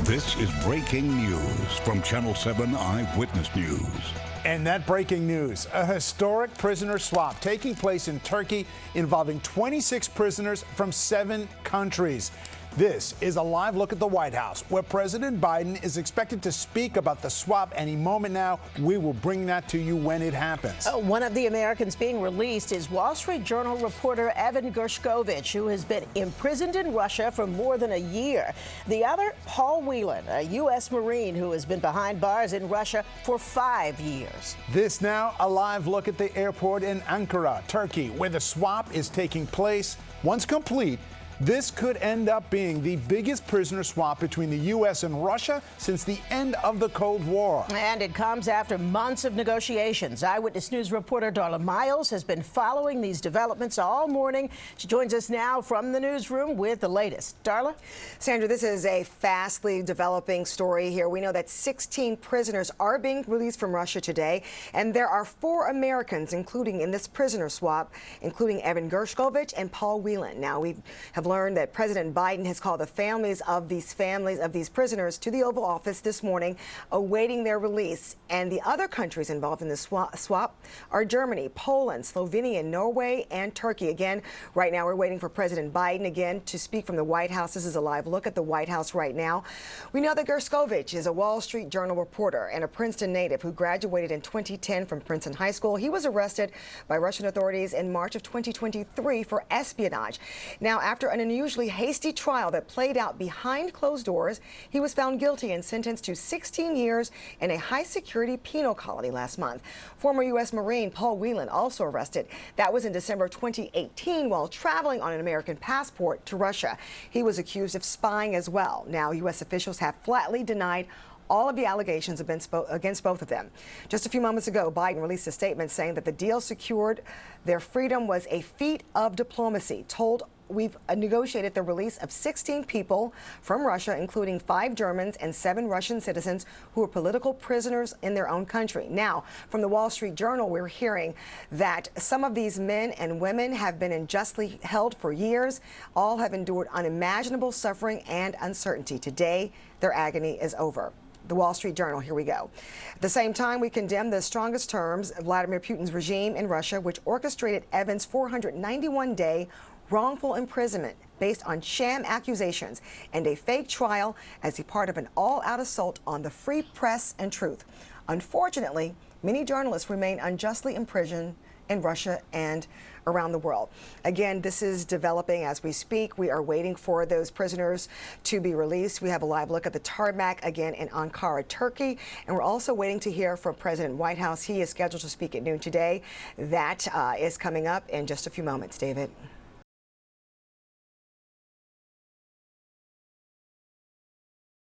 This is breaking news from Channel 7 Eyewitness News. And that breaking news, a historic prisoner swap taking place in Turkey involving 26 prisoners from 7 countries. This is a live look at the White House, where President Biden is expected to speak about the swap any moment now. We will bring that to you when it happens. One of the Americans being released is Wall Street Journal reporter Evan Gershkovich, who has been imprisoned in Russia for more than a year. The other, Paul Whelan, a U.S. Marine who has been behind bars in Russia for 5 years. This now, a live look at the airport in Ankara, Turkey, where the swap is taking place. Once complete, this could end up being the biggest prisoner swap between the U.S. and Russia since the end of the Cold War. And it comes after months of negotiations. Eyewitness News reporter Darla Miles has been following these developments all morning. She joins us now from the newsroom with the latest. Darla? Sandra, this is a fastly developing story here. We know that 16 prisoners are being released from Russia today, and there are 4 Americans, including in this prisoner swap, including Evan Gershkovich and Paul Whelan. Now, we have learned that President Biden has called the families of these prisoners to the Oval Office this morning, awaiting their release. And the other countries involved in this swap are Germany, Poland, Slovenia, Norway, and Turkey. Again, right now we're waiting for President Biden again to speak from the White House. This is a live look at the White House right now. We know that Gershkovich is a Wall Street Journal reporter and a Princeton native who graduated in 2010 from Princeton High School. He was arrested by Russian authorities in March of 2023 for espionage. Now, after an unusually hasty trial that played out behind closed doors, he was found guilty and sentenced to 16 years in a high-security penal colony last month. Former U.S. Marine Paul Whelan also arrested. That was in December 2018 while traveling on an American passport to Russia. He was accused of spying as well. Now, U.S. officials have flatly denied all of the allegations against both of them. Just a few moments ago, Biden released a statement saying that the deal secured their freedom was a feat of diplomacy. We've negotiated the release of 16 people from Russia, including 5 Germans and 7 Russian citizens who are political prisoners in their own country. Now, from the Wall Street Journal, we're hearing that some of these men and women have been unjustly held for years. All have endured unimaginable suffering and uncertainty. Today, their agony is over. The Wall Street Journal, here we go. At the same time, we condemn the strongest terms of Vladimir Putin's regime in Russia, which orchestrated Evan's 491-day wrongful imprisonment based on sham accusations and a fake trial as a part of an all-out assault on the free press and truth. Unfortunately, many journalists remain unjustly imprisoned in Russia and around the world. Again, this is developing as we speak. We are waiting for those prisoners to be released. We have a live look at the tarmac again in Ankara, Turkey. And we're also waiting to hear from President White House. He is scheduled to speak at noon today. That is coming up in just a few moments, David.